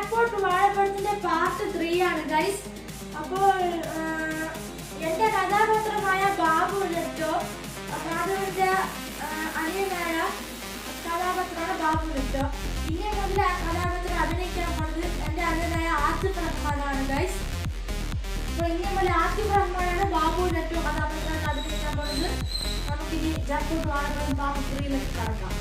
Jackpot വാഴപ്പഴത്തിന്റെ part 3 ആണ് guys. അപ്പോൾ എന്റെ കഥാപാത്രമായ ബാബു ലെറ്റോ, മാധവന്റെ അനിയനായ കഥാപാത്രമാണ് ബാബു ലെറ്റോ. ഇനി മുതൽ ആ കഥാപാത്രം അഭിനയിക്കാൻ പോകുന്നത് എന്റെ അനിയനായ ആസിഫ് റഹ്മാനാണ് ഗൈസ്. അപ്പോൾ ഇനി മുതൽ ആസിഫ് റഹ്മാനാണ് ബാബു ലെറ്റോ കഥാപാത്രത്തിൽ അഭിനയിക്കാൻ പോകുന്നത്. നമുക്കിനി ജാക്ക്പോട്ട് വാഴപ്പഴം പാർട്ട് 3 കടക്കാം.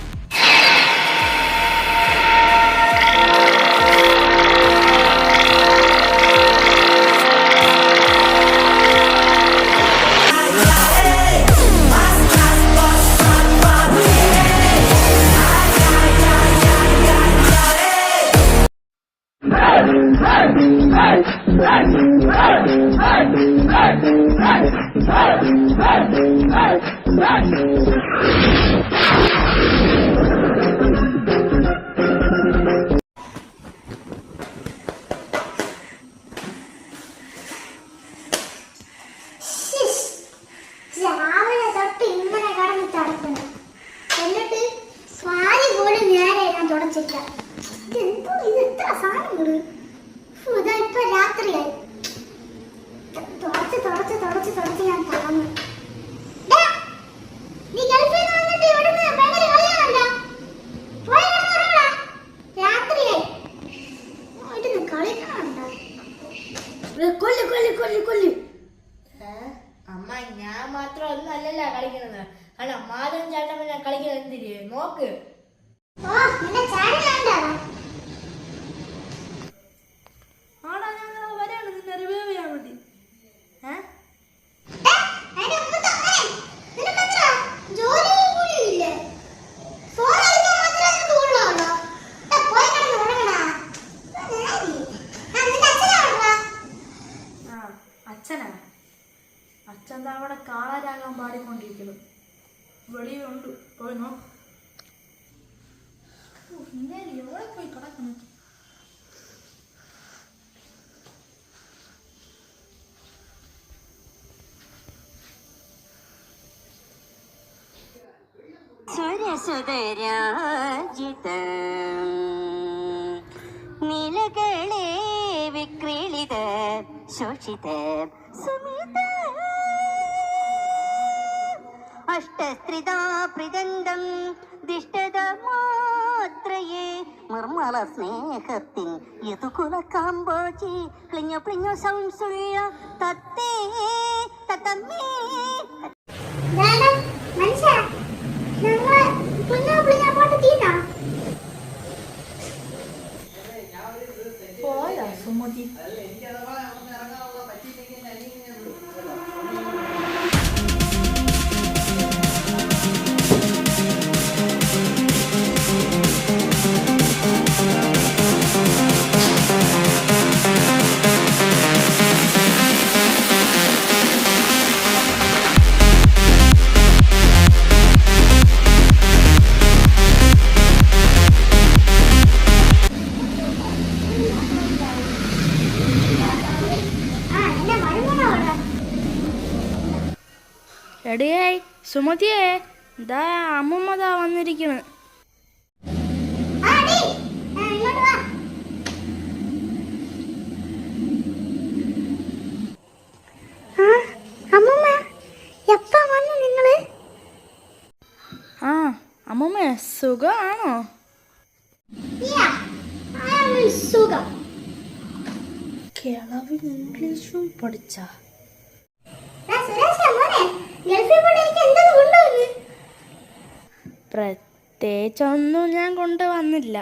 അമ്മ ഞാൻ മാത്രം ഒന്നും അല്ലല്ല കളിക്കുന്നത്. കാരണം മാധവൻ ചേട്ടൻ ഞാൻ കളിക്കുന്നത് എന്തിരി നോക്ക്. ആടാ ഞങ്ങൾ വരാണ് നിന്നെ റിവൈവ് ചെയ്യാൻ വേണ്ടി. അച്ഛൻ അവിടെ കാളരാഗം പാടിക്കൊണ്ടിരിക്കുന്നു. വെളിയുണ്ട്, പോയി നോ. എവിടെ പോയി കിടക്കുന്നു? സുരസുതരാജിത നിലകളെ വിക്രീളിത ശോഷിത സുമിത അഷ്ടസ്ത്രിതാ പ്രിദന്തം ദിഷ്ടത മാത്രയേ നിർമ്മല സ്നേഹത്തിൻ യതുകുല കാമ്പോചി ക്ലിഞ്ഞു ക്ലിഞ്ഞു സംസുള്ള തത്തേ തത്തമ്മേ. പോയാ സുമതി? എടിയായി സുമതിയെ, ദാ അമ്മമ്മ ദാ വന്നിരിക്കുന്നു. ആ അമ്മമ്മ സുഖമാണോ? കിളവി ഇംഗ്ലീഷും പഠിച്ച പ്രത്യേകിച്ചൊന്നും ഞാൻ കൊണ്ടുവന്നില്ല.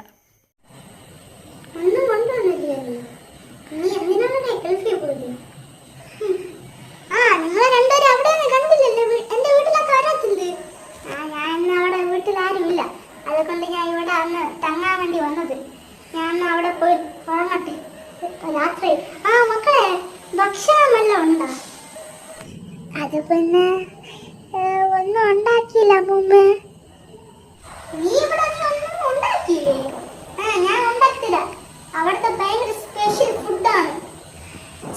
അതുകൊണ്ട് ഞാൻ ഇവിടെ അന്ന് തങ്ങാൻ വേണ്ടി വന്നത്. ഞാൻ അവിടെ പോയി ഉറങ്ങട്ടെ രാത്രി. മക്കളെ ഭക്ഷണം വല്ലതും ഉണ്ടോ? അത് പിന്നെ ഒന്നും ഉണ്ടാക്കിയില്ല അമ്മൂമ്മ. നീ ഇവിടെ ഒന്നും ഉണ്ടാക്കിയില്ലേ? ഞാൻ ഉണ്ടാക്കില്ല. അവിടുത്തെ ഭയങ്കര സ്പെഷ്യൽ ഫുഡാണ്.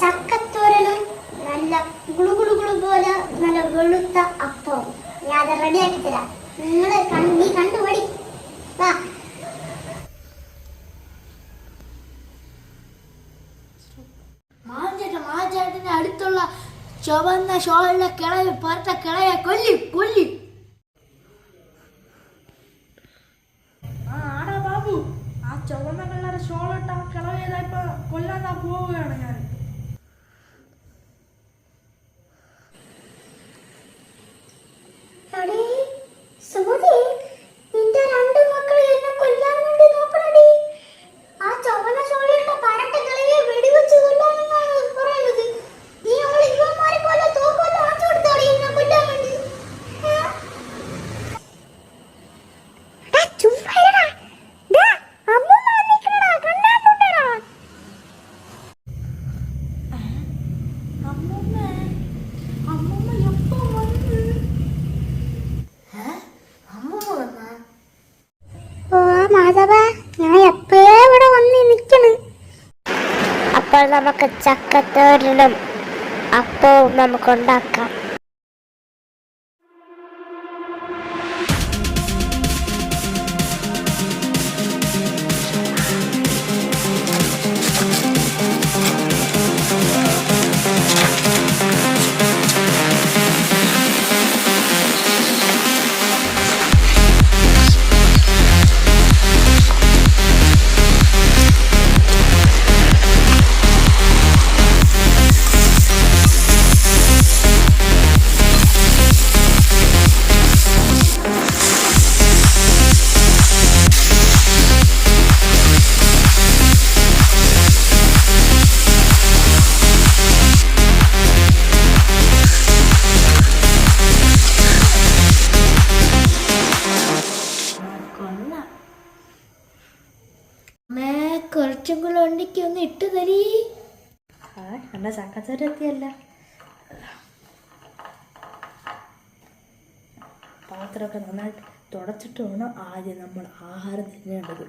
ചക്കത്തോരനും നല്ല ഗുളുഗുളുഗുളു പോലെ നല്ല വെളുത്ത അപ്പവും. ഞാൻ അത് റെഡിയാക്കി തരാം. നീ കണ്ടുപടി. വാ. ചുവന്ന ഷോളിലെ കിളയെ പറഞ്ഞ കിളയെ കൊല്ലി കൊല്ലി. ആടാ ബാബു, ആ ചുവന്ന കളർ ഷോളിട്ട കിളവേതാ ഇപ്പൊ കൊല്ലാൻ പോവുകയാണ് ഞാൻ. എടീ, സുമതി, നിന്റെ രണ്ട് മക്കളെ എന്നെ കൊല്ലാൻ വേണ്ടി നോക്കണടി. ആ ചുവന്ന ഷോളിട്ട പരട്ട കിളയെ വെടിവെച്ച് കൊല്ലാനെന്നാണ് പറയുന്നത്. നീ അവളെ ഇവന്മാരെ പോലെ തോക്കുവല്ല വാങ്ങിച്ചു കൊടുത്തോടി എന്നെ കൊല്ലാൻ വേണ്ടി. അമ്മൂമ്മ എപ്പോ വന്ന്? അമ്മൂമ്മ വന്നാ? ഓ മാധവ, ഞാൻ എപ്പോഴേ ഇവിടെ വന്ന് നിൽക്കണ്. അപ്പോൾ നമുക്ക് ചക്കത്തോരനും അപ്പവും നമുക്കുണ്ടാക്കാം. കുറച്ചും കൂടെ ഉണ്ടിക്ക് ഒന്ന് ഇട്ട് തരീ. എന്റെ ചക്കച്ചോരെത്തിയല്ല. പാത്രമൊക്കെ നന്നായിട്ട് തുടച്ചിട്ട് വേണം ആദ്യം നമ്മൾ ആഹാരം തിന്നേണ്ടത്.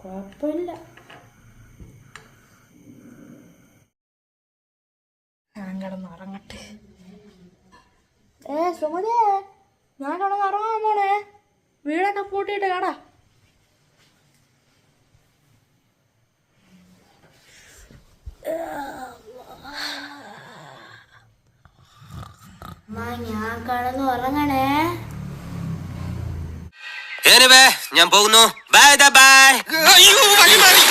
കുഴപ്പമില്ല. ഞാൻ കിടന്നുറങ്ങട്ടെ. സുമതിയെ, ഞാൻ കിടന്നുറങ്ങാൻ പോണേ. വീടൊക്കെ പൂട്ടിയിട്ട് കടാ. ഞാൻ കിടന്ന് ഉറങ്ങണേ. ഞാൻ പോകുന്നു. Bye bye.